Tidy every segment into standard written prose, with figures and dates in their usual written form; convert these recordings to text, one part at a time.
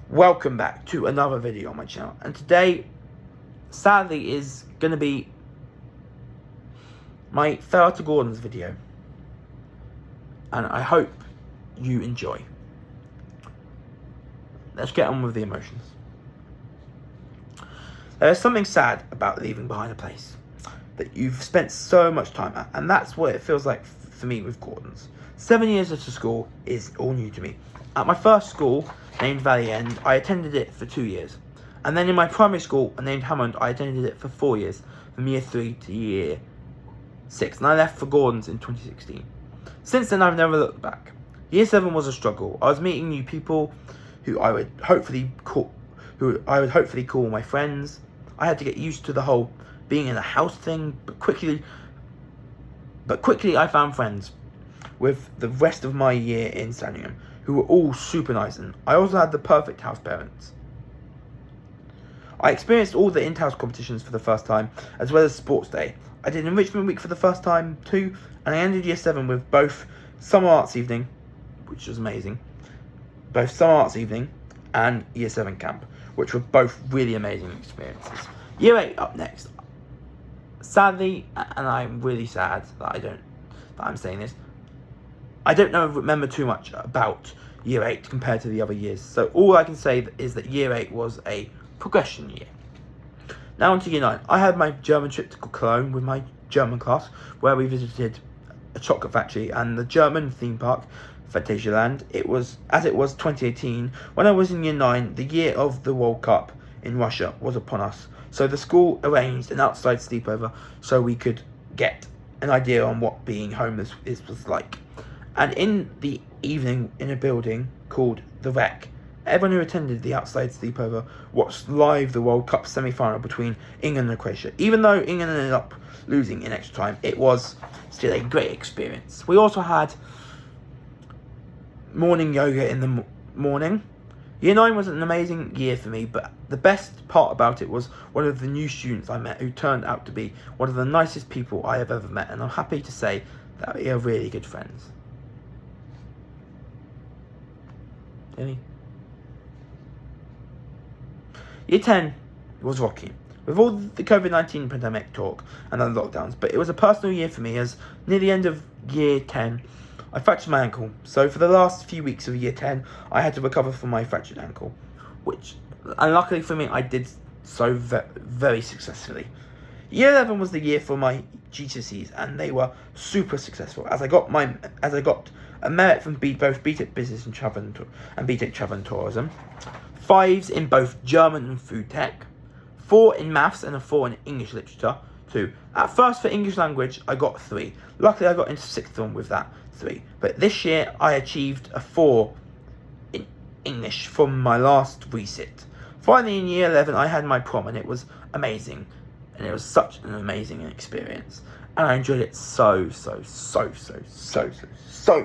Welcome back to another video on my channel, and today sadly is going to be my farewell to Gordon's video, and I hope you enjoy. Let's get on with the emotions. There is something sad about leaving behind a place that you've spent so much time at, and that's what it feels like for me with Gordon's. 7 years at a school is all new to me. At my first school, named Valley End, I attended it for 2 years. And then in my primary school, named Hammond, I attended it for 4 years, from year 3 to year 6. And I left for Gordon's in 2016. Since then, I've never looked back. Year 7 was a struggle. I was meeting new people who I would hopefully call my friends. I had to get used to the whole being in a house thing, but quickly I found friends with the rest of my year in Sandringham, who were all super nice, and I also had the perfect house parents. I experienced all the inter-house competitions for the first time, as well as sports day. I did enrichment week for the first time too, and I ended year 7 with both summer arts evening, which was amazing, both summer arts evening and year 7 camp, which were both really amazing experiences. Year 8 up next. Sadly, and I'm really sad that I'm saying this, I don't remember too much about year 8 compared to the other years. So all I can say is that year 8 was a progression year. Now on to year 9. I had my German trip to Cologne with my German class, where we visited a chocolate factory and the German theme park, Phantasialand. It was 2018. When I was in year 9, the year of the World Cup in Russia was upon us. So the school arranged an outside sleepover so we could get an idea on what being homeless was like. And in the evening, in a building called The Rec, everyone who attended the outside sleepover watched live the World Cup semi-final between England and Croatia. Even though England ended up losing in extra time, it was still a great experience. We also had morning yoga in the morning. Year 9 was an amazing year for me, but the best part about it was one of the new students I met who turned out to be one of the nicest people I have ever met, and I'm happy to say that we are really good friends. Year 10 was rocky, with all the COVID-19 pandemic talk and the lockdowns, but it was a personal year for me, as near the end of year 10, I fractured my ankle. So for the last few weeks of year 10, I had to recover from my fractured ankle, which, unluckily for me, I did so very successfully. Year 11 was the year for my GCSEs, and they were super successful, as I got a merit from both BTEC Business and Travel and BTEC Travel and Tourism, 5s in both German and Food Tech, 4 in Maths and a 4 in English Literature, 2. At first for English Language, I got 3. Luckily, I got into 6th form with that 3. But this year, I achieved a 4 in English from my last resit. Finally, in year 11, I had my prom, and it was amazing. And it was such an amazing experience. And I enjoyed it so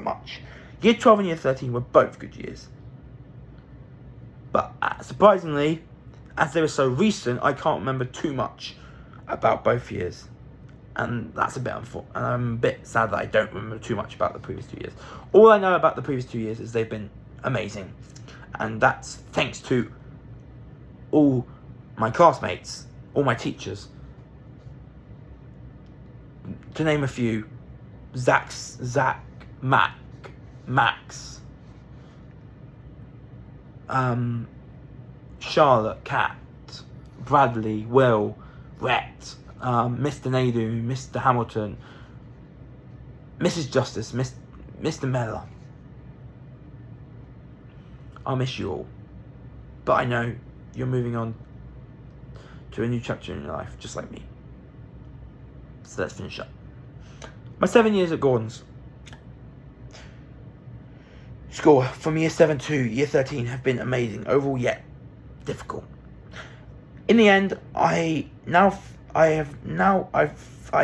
much. Year 12 and year 13 were both good years. But surprisingly, as they were so recent, I can't remember too much about both years. And that's a bit unfortunate. And I'm a bit sad that I don't remember too much about the previous 2 years. All I know about the previous 2 years is they've been amazing. And that's thanks to all my classmates, all my teachers. To name a few: Zach, Max, Charlotte, Kat, Bradley, Will, Rhett, Mr. Nadu, Mr. Hamilton, Mrs. Justice, Mr. Mellor. I'll miss you all, but I know you're moving on to a new chapter in your life, just like me. So let's finish up. My 7 years at Gordon's school, from year 7 to year 13, have been amazing overall, yet difficult. In the end, I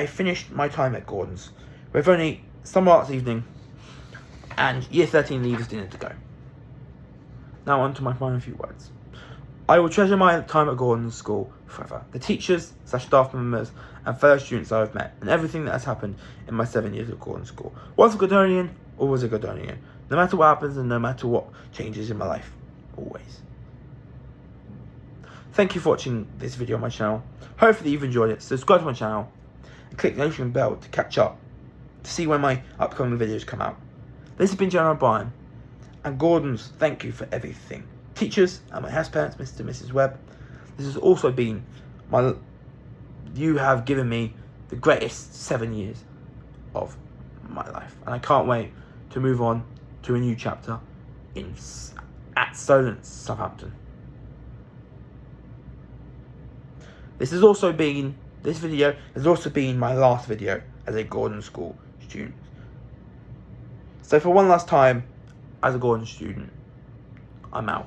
finished my time at Gordon's with only summer arts evening and year 13 leavers dinner to go. Now on to my final few words. I will treasure my time at Gordon's school forever. The teachers, staff members, and fellow students I have met, and everything that has happened in my 7 years at Gordon's school. Once a Gordonian, always a Gordonian. No matter what happens and no matter what changes in my life. Always. Thank you for watching this video on my channel. Hopefully you've enjoyed it. Subscribe to my channel and click the notification bell to catch up, to see when my upcoming videos come out. This has been John O'Brien, and Gordon's thank you for everything. Teachers and my house parents, Mr. and Mrs. Webb, this has also been you have given me the greatest 7 years of my life, and I can't wait to move on to a new chapter at Solent, Southampton. This video has also been my last video as a Gordon School student. So for one last time, as a Gordon student, I'm out.